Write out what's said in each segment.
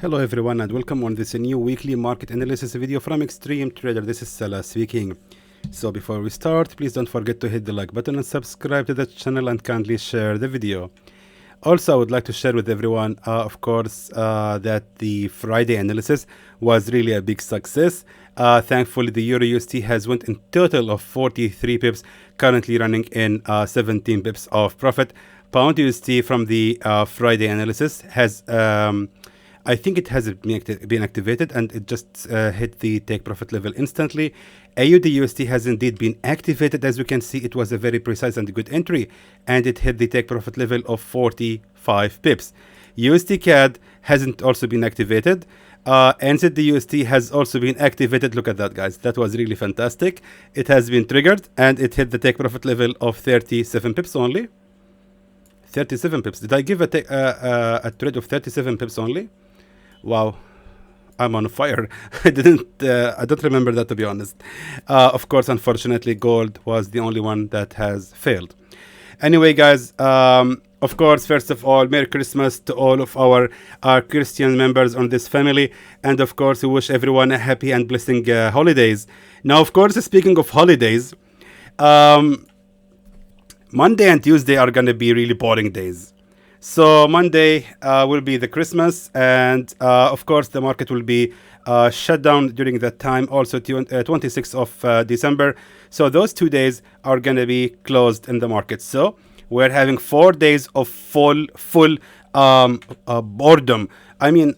Hello everyone and welcome on this new weekly market analysis video from Xtreme Trader. This is Salah speaking. So before we start, please don't forget to hit the like button and subscribe to the channel and kindly share the video. Also, I would like to share with everyone, of course, that the Friday analysis was really a big success. Thankfully, the EURUSD has went in total of 43 pips, currently running in 17 pips of profit. Pound USD from the Friday analysis has I think it has been activated and it just hit the take profit level instantly. AUDUSD has indeed been activated. As you can see, it was a very precise and good entry and it hit the take profit level of 45 pips. USDCAD hasn't also been activated. NZDUSD has also been activated. Look at that, guys. That was really fantastic. It has been triggered and it hit the take profit level of 37 pips only. 37 pips. Did I give a trade of 37 pips only? Wow, I'm on fire. I don't remember that, to be honest. Of course, unfortunately, gold was the only one that has failed. Anyway, guys, of course, first of all, Merry Christmas to all of our Christian members on this family. And of course, we wish everyone a happy and blessing holidays. Now, of course, speaking of holidays, Monday and Tuesday are going to be really boring days. So Monday will be the Christmas, and of course the market will be shut down during that time, also 26th of December. So those 2 days are going to be closed in the market. So we're having 4 days of full boredom. I mean,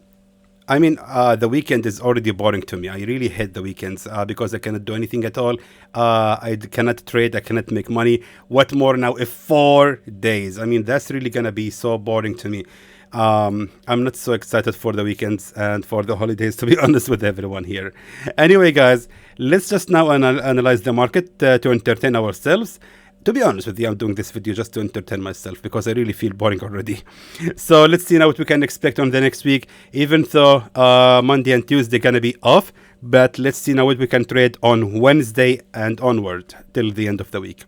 the weekend is already boring to me. I really hate the weekends because I cannot do anything at all. I cannot trade. I cannot make money. What more now if 4 days? I mean, that's really going to be so boring to me. I'm not so excited for the weekends and for the holidays, to be honest with everyone here. Anyway, guys, let's just now analyze the market to entertain ourselves. To be honest with you, I'm doing this video just to entertain myself because I really feel boring already. So let's see now what we can expect on the next week, even though Monday and Tuesday gonna be off. But let's see now what we can trade on Wednesday and onward till the end of the week.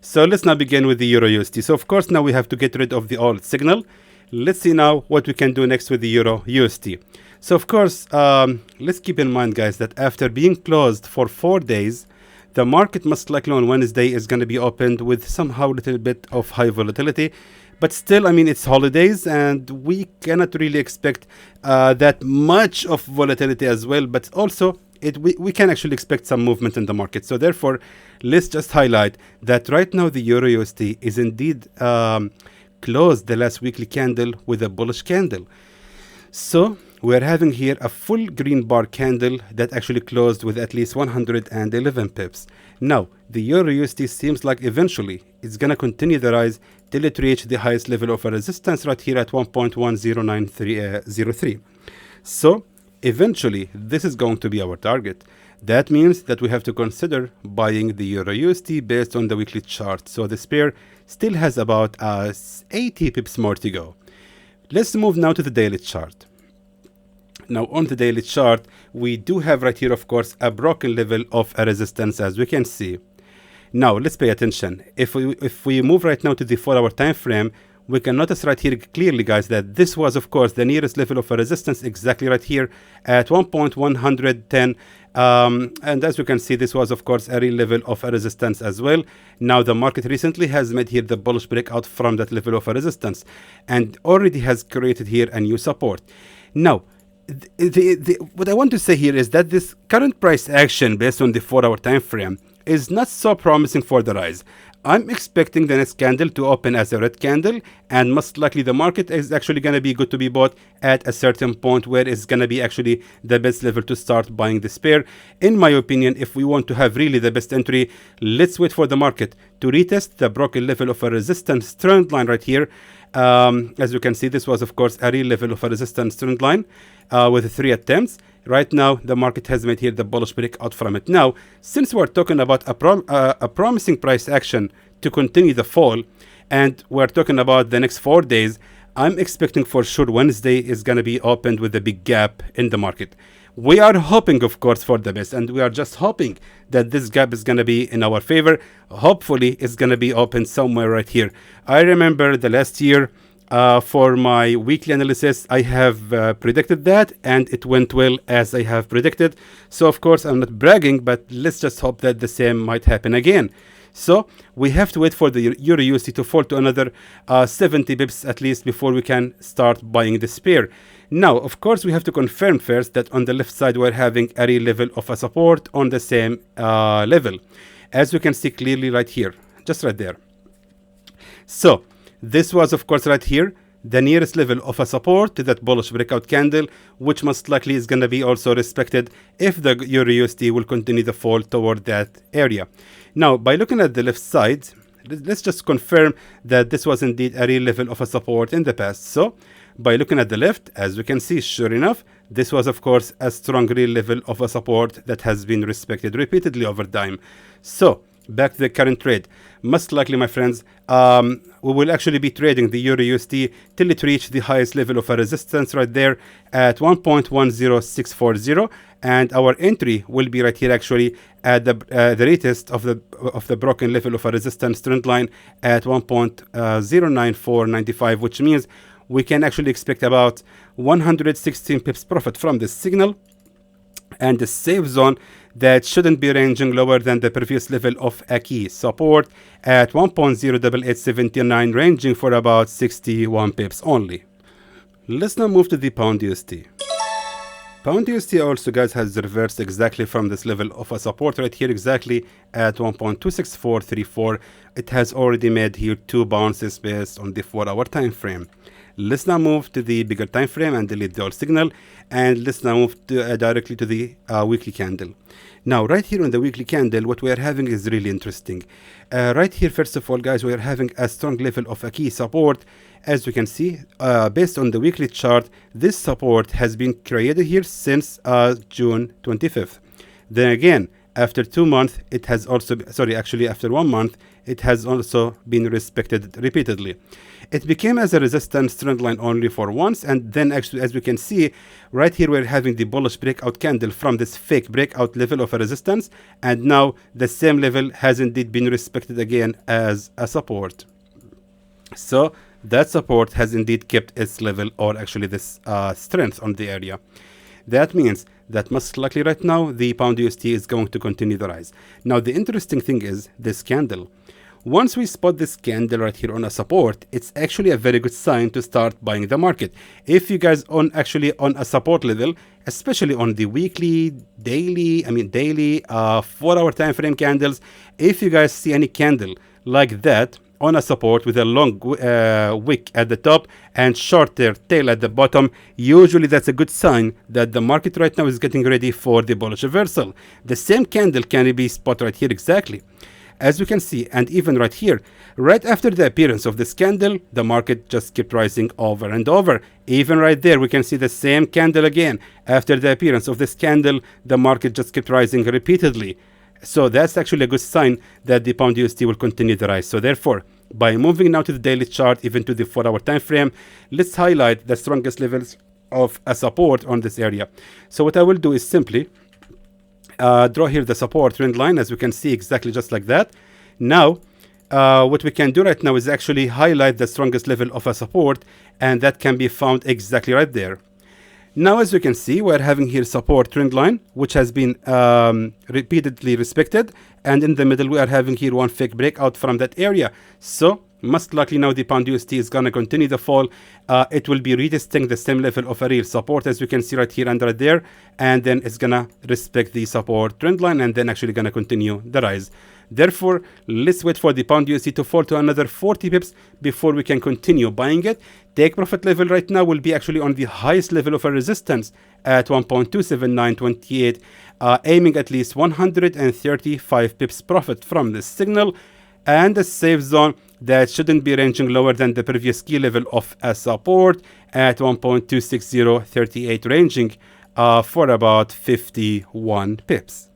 So let's now begin with the EURUSD. So of course now we have to get rid of the old signal. Let's see now what we can do next with the EURUSD. So of course, let's keep in mind, guys, that after being closed for 4 days, the market most likely on Wednesday is going to be opened with somehow a little bit of high volatility. But still, I mean, it's holidays and we cannot really expect that much of volatility as well. But also, we can actually expect some movement in the market. So therefore, let's just highlight that right now the EURUSD is indeed closed the last weekly candle with a bullish candle. So we're having here a full green bar candle that actually closed with at least 111 pips. Now, the EURUSD seems like eventually it's going to continue the rise till it reaches the highest level of a resistance right here at 1.10903. So, eventually, this is going to be our target. That means that we have to consider buying the EURUSD based on the weekly chart. So, this pair still has about 80 pips more to go. Let's move now to the daily chart. Now on the daily chart, we do have right here, of course, a broken level of a resistance, as we can see. Now let's pay attention. If we move right now to the 4-hour time frame, we can notice right here clearly, guys, that this was, of course, the nearest level of a resistance exactly right here at 1.110. And as you can see, this was, of course, a real level of a resistance as well. Now, the market recently has made here the bullish breakout from that level of a resistance and already has created here a new support. Now, what I want to say here is that this current price action based on the 4-hour time frame is not so promising for the rise. I'm expecting the next candle to open as a red candle, and most likely the market is actually going to be good to be bought at a certain point where it's going to be actually the best level to start buying this pair. In my opinion, if we want to have really the best entry, let's wait for the market to retest the broken level of a resistance trend line right here. As you can see, this was, of course, a real level of a resistance trend line with 3 attempts. Right now, the market has made here the bullish breakout from it. Now, since we're talking about a promising price action to continue the fall, and we're talking about the next 4 days, I'm expecting for sure Wednesday is going to be opened with a big gap in the market. We are hoping, of course, for the best, and we are just hoping that this gap is going to be in our favor. Hopefully, it's going to be open somewhere right here. I remember the last year, For my weekly analysis, I have predicted that, and it went well as I have predicted. So of course I'm not bragging, but let's just hope that the same might happen again. So we have to wait for the EURUSD to fall to another 70 pips at least before we can start buying this pair. Now, of course, we have to confirm first that on the left side we're having a real level of a support on the same level, as we can see clearly right here, just right there. So this was, of course, right here, the nearest level of a support to that bullish breakout candle, which most likely is going to be also respected if the EURUSD will continue to fall toward that area. Now, by looking at the left side, let's just confirm that this was indeed a real level of a support in the past. So by looking at the left, as we can see, sure enough, this was, of course, a strong real level of a support that has been respected repeatedly over time. So back to the current trade. Most likely, my friends, we will actually be trading the EURUSD till it reach the highest level of a resistance right there at 1.10640, and our entry will be right here actually at the retest of the broken level of a resistance trend line at 1.09495, which means we can actually expect about 116 pips profit from this signal, and the safe zone that shouldn't be ranging lower than the previous level of a key support at 1.08879, ranging for about 61 pips only. Let's now move to the Pound USD. Pound USD also, guys, has reversed exactly from this level of a support right here, exactly at 1.26434. It has already made here 2 bounces based on the 4-hour time frame. Let's now move to the bigger time frame and delete the old signal, and let's now move to, directly to the weekly candle. Now, right here on the weekly candle, what we are having is really interesting. Right here, first of all, guys, we are having a strong level of a key support. As you can see, based on the weekly chart, this support has been created here since June 25th. Then again, after 2 months, it has also, after 1 month, it has also been respected repeatedly. It became as a resistance trend line only for once, and then actually, as we can see, right here we're having the bullish breakout candle from this fake breakout level of a resistance, and now the same level has indeed been respected again as a support. So that support has indeed kept its level, or actually this strength on the area. That means that most likely right now the Pound USD is going to continue the rise. Now the interesting thing is this candle. Once we spot this candle right here on a support, it's actually a very good sign to start buying the market. If you guys on a support level, especially on the weekly, daily, 4-hour time frame candles, if you guys see any candle like that on a support with a long wick at the top and shorter tail at the bottom, usually that's a good sign that the market right now is getting ready for the bullish reversal. The same candle can be spotted right here exactly. As we can see, and even right here, right after the appearance of this candle, the market just kept rising over and over. Even right there, we can see the same candle again. After the appearance of this candle, the market just kept rising repeatedly. So that's actually a good sign that the Pound USD will continue to rise. So therefore, by moving now to the daily chart, even to the 4-hour time frame, let's highlight the strongest levels of a support on this area. So what I will do is simply draw here the support trend line, as we can see exactly just like that. Now what we can do right now is actually highlight the strongest level of a support, and that can be found exactly right there. Now, as you can see, we're having here support trend line, which has been repeatedly respected, and in the middle we are having here one fake breakout from that area. So most likely now the Pound USD is going to continue to fall. It will be retesting the same level of a real support, as we can see right here and right there, and then it's going to respect the support trend line and then actually going to continue the rise. Therefore, let's wait for the Pound USD to fall to another 40 pips before we can continue buying it. Take profit level right now will be actually on the highest level of a resistance at 1.27928, aiming at least 135 pips profit from this signal, and a safe zone that shouldn't be ranging lower than the previous key level of a support at 1.26038, ranging for about 51 pips.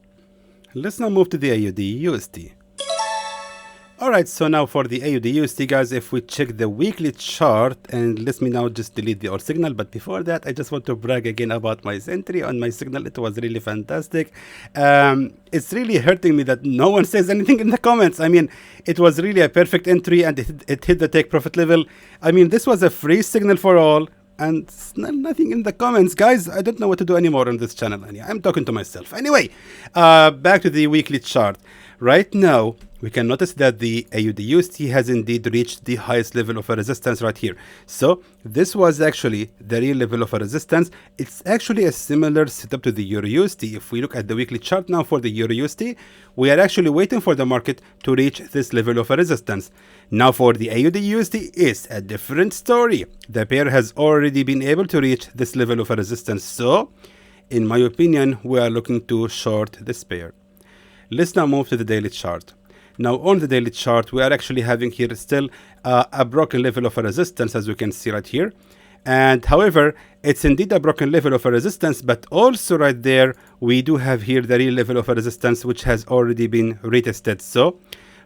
Let's now move to the AUDUSD. Alright, so now for the AUDUSD, guys, if we check the weekly chart, and let me now just delete the old signal, but before that, I just want to brag again about my entry on my signal. It was really fantastic. It's really hurting me that no one says anything in the comments. I mean, it was really a perfect entry, and it hit the take profit level. I mean, this was a free signal for all, and nothing in the comments, guys. I don't know what to do anymore on this channel. I'm talking to myself. Anyway, back to the weekly chart. Right now, we can notice that the AUDUSD has indeed reached the highest level of a resistance right here. So this was actually the real level of a resistance. It's actually a similar setup to the EURUSD. If we look at the weekly chart now for the EURUSD, we are actually waiting for the market to reach this level of a resistance. Now for the AUDUSD, it's a different story. The pair has already been able to reach this level of a resistance. So in my opinion, we are looking to short this pair. Let's now move to the daily chart. Now on the daily chart, we are actually having here still a broken level of a resistance, as we can see right here. And however, it's indeed a broken level of a resistance, but also right there, we do have here the real level of a resistance, which has already been retested. So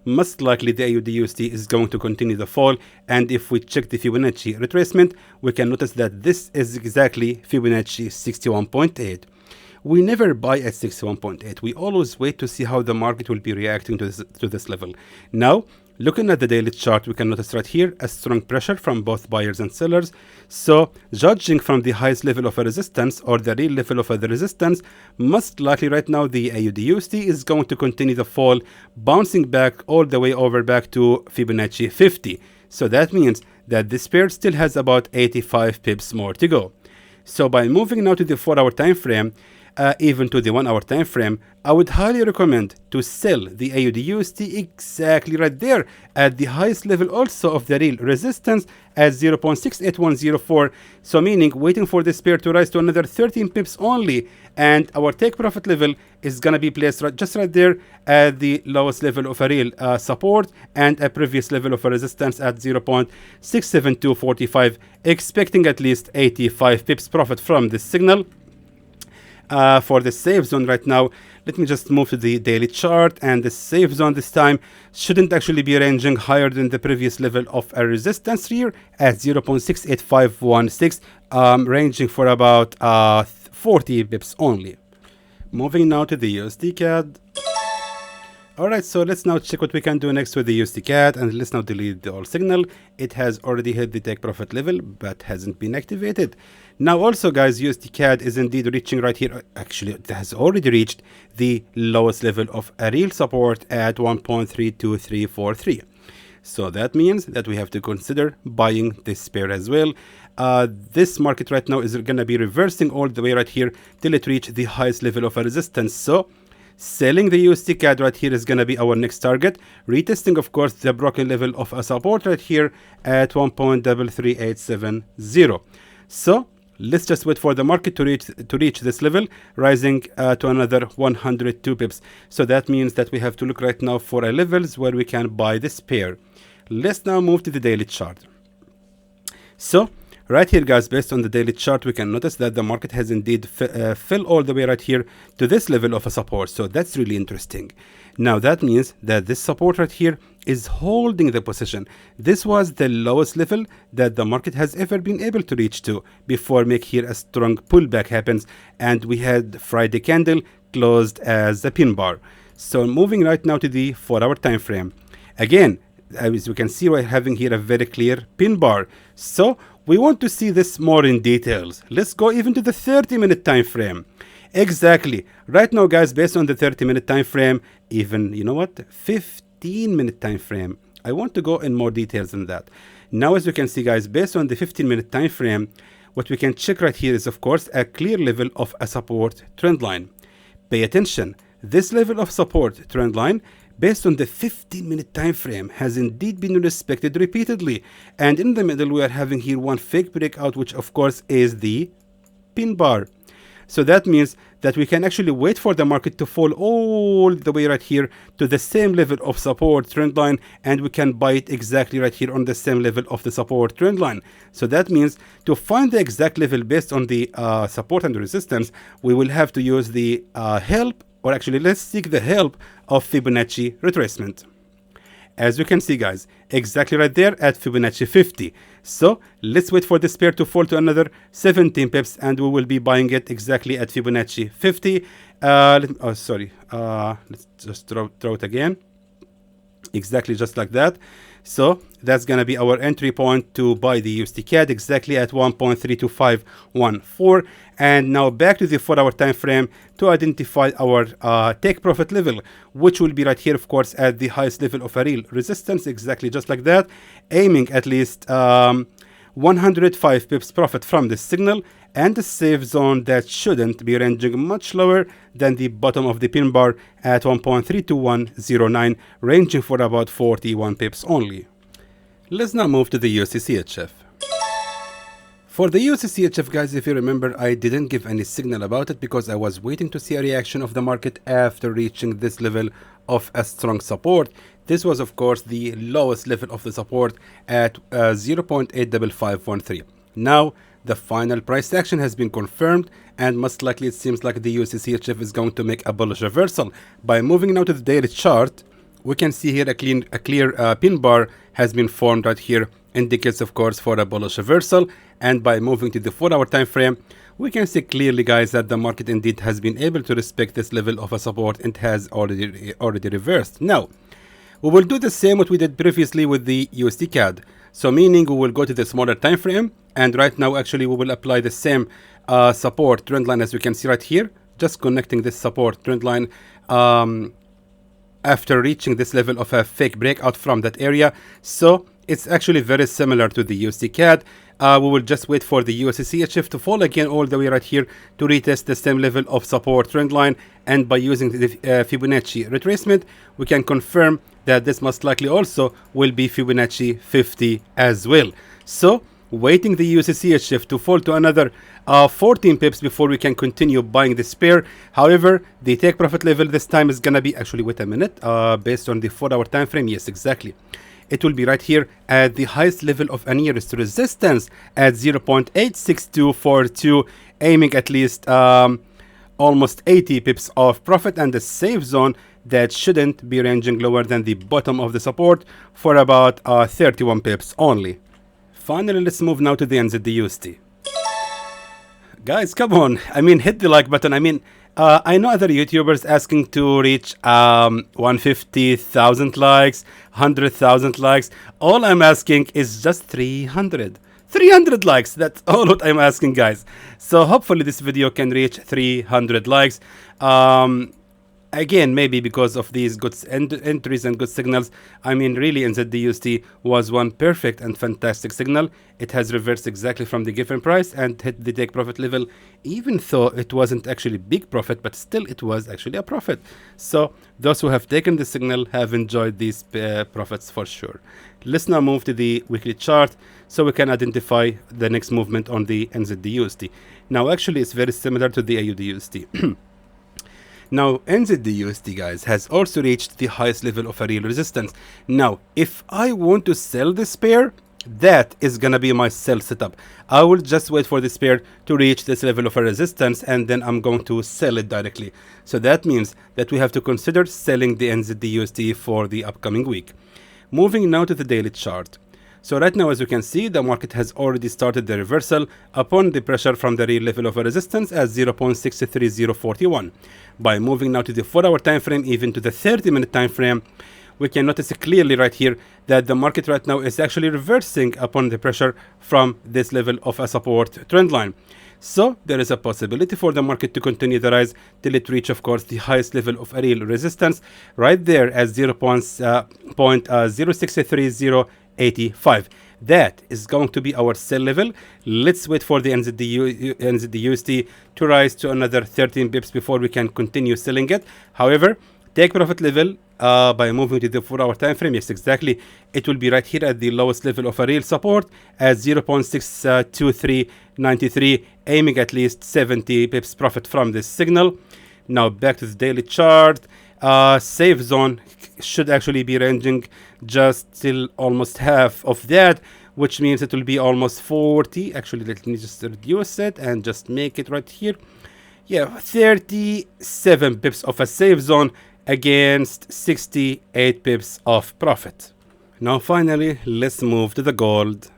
most likely the AUDUSD is going to continue the fall. And if we check the Fibonacci retracement, we can notice that this is exactly Fibonacci 61.8. We never buy at 61.8. We always wait to see how the market will be reacting to this level. Now, looking at the daily chart, we can notice right here a strong pressure from both buyers and sellers. So, judging from the highest level of a resistance or the real level of the resistance, most likely right now the AUDUSD is going to continue the fall, bouncing back all the way over back to Fibonacci 50. So that means that this pair still has about 85 pips more to go. So by moving now to the 4-hour time frame, even to the 1-hour time frame, I would highly recommend to sell the AUDUSD exactly right there at the highest level also of the real resistance at 0.68104. So meaning waiting for this pair to rise to another 13 pips only, and our take profit level is gonna be placed just right there at the lowest level of a real support and a previous level of a resistance at 0.67245, expecting at least 85 pips profit from this signal. For the safe zone right now, let me just move to the daily chart, and the safe zone this time shouldn't actually be ranging higher than the previous level of a resistance here at 0.68516, ranging for about 40 bips only. Moving now to the USDCAD. Alright, so let's now check what we can do next with the USDCAD, and let's now delete the old signal. It has already hit the take profit level but hasn't been activated. Now also, guys, USDCAD is indeed reaching right here. Actually, it has already reached the lowest level of a real support at 1.32343. So that means that we have to consider buying this pair as well. This market right now is going to be reversing all the way right here till it reaches the highest level of a resistance. So selling the USDCAD right here is going to be our next target, retesting of course the broken level of a support right here at 1.33870. So let's just wait for the market to reach this level, rising to another 102 pips. So that means that we have to look right now for levels where we can buy this pair. Let's now move to the daily chart. So right here, guys, based on the daily chart, we can notice that the market has indeed fell all the way right here to this level of a support. So that's really interesting. Now that means that this support right here is holding the position. This was the lowest level that the market has ever been able to reach to before make here a strong pullback happens, and we had Friday candle closed as a pin bar. So moving right now to the 4-hour time frame. Again, as we can see, we're having here a very clear pin bar. So we want to see this more in details. Let's go even to the 30-minute time frame. Exactly. Right now, guys, based on the 30-minute time frame, even, you know what, 15-minute time frame, I want to go in more details than that. Now, as you can see, guys, based on the 15-minute time frame, what we can check right here is, of course, a clear level of a support trend line. Pay attention. This level of support trend line, based on the 15-minute time frame, has indeed been respected repeatedly. And in the middle, we are having here one fake breakout, which of course is the pin bar. So that means that we can actually wait for the market to fall all the way right here to the same level of support trend line, and we can buy it exactly right here on the same level of the support trend line. So that means to find the exact level based on the support and resistance, we will have to use the help, or actually let's seek the help of Fibonacci retracement. as you can see, guys, exactly right there at Fibonacci 50. So let's wait for this pair to fall to another 17 pips, and we will be buying it exactly at Fibonacci 50. Let's just throw it again, exactly just like that. So that's gonna be our entry point to buy the USDCAD exactly at 1.32514. And now back to the 4-hour time frame to identify our take profit level, which will be right here, of course, at the highest level of a real resistance, exactly just like that, aiming at least 105 pips profit from this signal, and a safe zone that shouldn't be ranging much lower than the bottom of the pin bar at 1.32109, ranging for about 41 pips only. Let's now move to the USDCHF. For the USDCHF, guys, if you remember, I didn't give any signal about it because I was waiting to see a reaction of the market after reaching this level of a strong support. This was, of course, the lowest level of the support at 0.85513. Now, the final price action has been confirmed, and most likely it seems like the USDCHF is going to make a bullish reversal. By moving now to the daily chart, we can see here a clear pin bar has been formed right here, indicates, of course, for a bullish reversal. And by moving to the 4-hour time frame, we can see clearly, guys, that the market indeed has been able to respect this level of a support and has already reversed. Now, we will do the same what we did previously with the USDCAD. So meaning we will go to the smaller time frame, and right now actually we will apply the same support trend line as you can see right here, just connecting this support trend line after reaching this level of a fake breakout from that area. So it's actually very similar to the USDCAD. We will just wait for the USDCHF to fall again all the way right here to retest the same level of support trend line, and by using the Fibonacci retracement, we can confirm that this most likely also will be Fibonacci 50 as well. So waiting the USDCHF to fall to another 14 pips before we can continue buying this pair. However, the take profit level this time is gonna be, actually wait a minute, based on the 4-hour time frame, yes, exactly, it will be right here at the highest level of a nearest resistance at 0.86242, aiming at least almost 80 pips of profit, and the safe zone that shouldn't be ranging lower than the bottom of the support for about 31 pips only. Finally, let's move now to the NZDUSD. Guys, come on, I mean, hit the like button. I mean, I know other YouTubers asking to reach 150,000 likes, 100,000 likes. All I'm asking is just 300 likes. That's all what I'm asking, guys. So hopefully this video can reach 300 likes. Again, maybe because of these good entries and good signals. I mean, really, NZDUSD was one perfect and fantastic signal. It has reversed exactly from the given price and hit the take profit level, even though it wasn't actually big profit, but still it was actually a profit. So those who have taken the signal have enjoyed these profits for sure. Let's now move to the weekly chart so we can identify the next movement on the NZDUSD. Now, actually, it's very similar to the AUDUSD. Now, NZDUSD, guys, has also reached the highest level of a real resistance. Now, if I want to sell this pair, that is gonna be my sell setup. I will just wait for this pair to reach this level of a resistance, and then I'm going to sell it directly. So that means that we have to consider selling the NZDUSD for the upcoming week. Moving now to the daily chart. So right now, as you can see, the market has already started the reversal upon the pressure from the real level of a resistance at 0.63041. By moving now to the 4-hour time frame, even to the 30-minute time frame, we can notice clearly right here that the market right now is actually reversing upon the pressure from this level of a support trend line. So there is a possibility for the market to continue the rise till it reach, of course, the highest level of a real resistance right there at 0.063085. That is going to be our sell level. Let's wait for the NZDUSD to rise to another 13 bips before we can continue selling it. However, take profit level by moving to the 4-hour time frame, yes, exactly, it will be right here at the lowest level of a real support at 0.62393, aiming at least 70 pips profit from this signal. Now back to the daily chart. Safe zone should actually be ranging just till almost half of that, which means it will be almost 40. Actually, let me just reduce it and just make it right here. Yeah, 37 pips of a safe zone against 68 pips of profit. Now finally, let's move to the gold.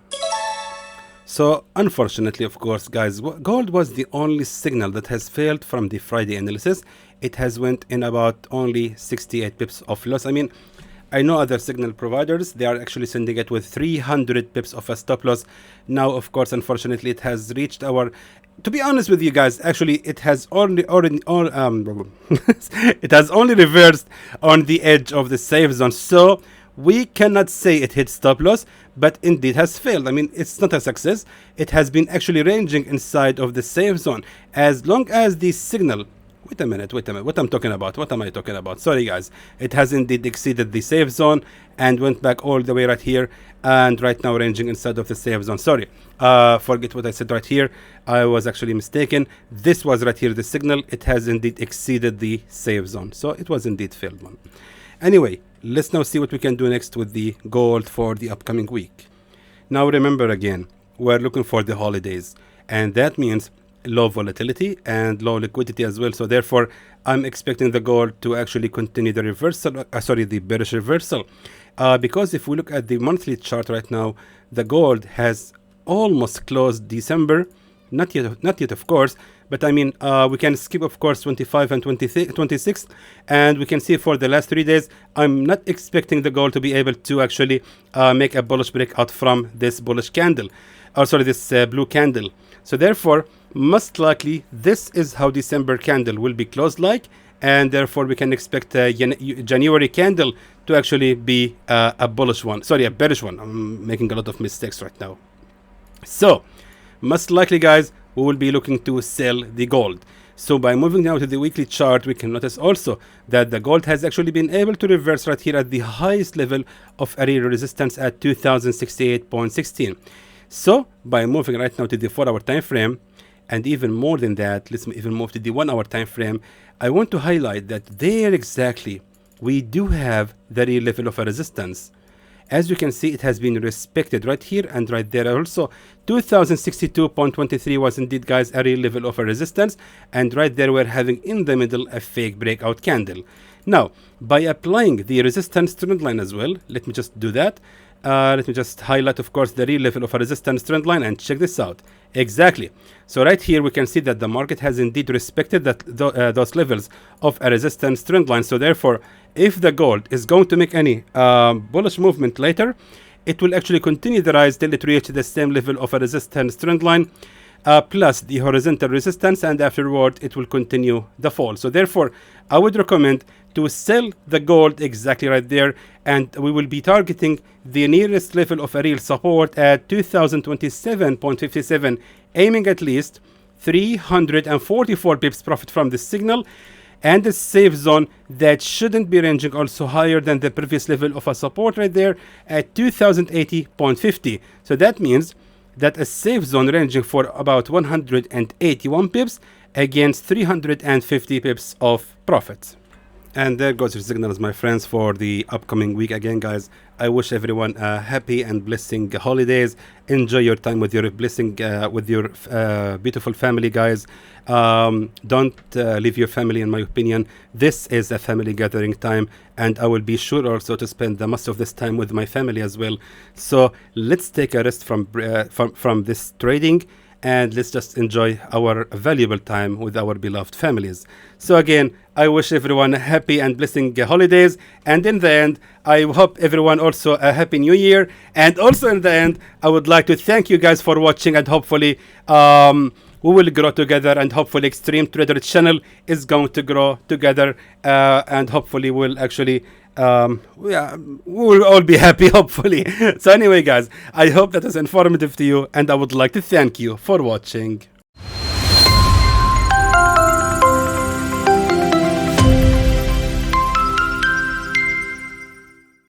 So unfortunately, of course, guys, gold was the only signal that has failed from the Friday analysis. It has went in about only 68 pips of loss. I mean, I know other signal providers, they are actually sending it with 300 pips of a stop loss. Now, of course, unfortunately, it has reached our, to be honest with you guys, actually, it has it has only reversed on the edge of the safe zone. So we cannot say it hit stop loss, but indeed has failed. I mean, it's not a success. It has been actually ranging inside of the safe zone. As long as the signal, wait a minute, what I'm talking about, what am I talking about? Sorry guys, it has indeed exceeded the safe zone and went back all the way right here, and right now ranging inside of the safe zone. Sorry, forget what I said right here, I was actually mistaken. This was right here the signal. It has indeed exceeded the safe zone, so it was indeed failed one. Anyway, let's now see what we can do next with the gold for the upcoming week. Now remember again, we're looking for the holidays, and that means low volatility and low liquidity as well. So therefore, I'm expecting the gold to actually continue the reversal, the bearish reversal. Because if we look at the monthly chart right now, the gold has almost closed December. Not yet, of course, but I mean, we can skip, of course, 25 and 26, and we can see for the last 3 days, I'm not expecting the gold to be able to actually make a bullish breakout from this bullish candle, this blue candle. So therefore, most likely, this is how December candle will be closed like, and therefore we can expect a January candle to actually be a bullish one, a bearish one. I'm making a lot of mistakes right now. So most likely, guys, we will be looking to sell the gold. So by moving now to the weekly chart, we can notice also that the gold has actually been able to reverse right here at the highest level of area resistance at 2068.16. So by moving right now to the 4-hour time frame, and even more than that, let's even move to the 1-hour time frame, I want to highlight that there exactly we do have the real level of a resistance. As you can see, it has been respected right here and right there. Also, 2062.23 was indeed, guys, a real level of a resistance, and right there we're having in the middle a fake breakout candle. Now, by applying the resistance trend line as well, let me just do that. Let me just highlight, of course, the real level of a resistance trend line, and check this out. Exactly. So right here we can see that the market has indeed respected that those levels of a resistance trend line. So therefore, if the gold is going to make any bullish movement later, it will actually continue the rise till it reaches the same level of a resistance trend line, plus the horizontal resistance, and afterward it will continue the fall. So therefore, I would recommend to sell the gold exactly right there, and we will be targeting the nearest level of a real support at 2027.57, aiming at least 344 pips profit from this signal, and the safe zone that shouldn't be ranging also higher than the previous level of a support right there at 2080.50. So that means that a safe zone ranging for about 181 pips against 350 pips of profit. And there goes your signals, my friends, for the upcoming week. Again, guys, I wish everyone happy and blessing holidays. Enjoy your time with your with your beautiful family, guys. Don't leave your family, in my opinion. This is a family gathering time, and I will be sure also to spend the most of this time with my family as well. So let's take a rest from this trading, and let's just enjoy our valuable time with our beloved families. So again, I wish everyone happy and blessing holidays, and in the end, I hope everyone also a happy new year. And also in the end, I would like to thank you guys for watching, and hopefully we will grow together, and hopefully Xtreme Trader channel is going to grow together, and hopefully we'll actually we'll all be happy, hopefully. So anyway, guys, I hope that is informative to you, and I would like to thank you for watching.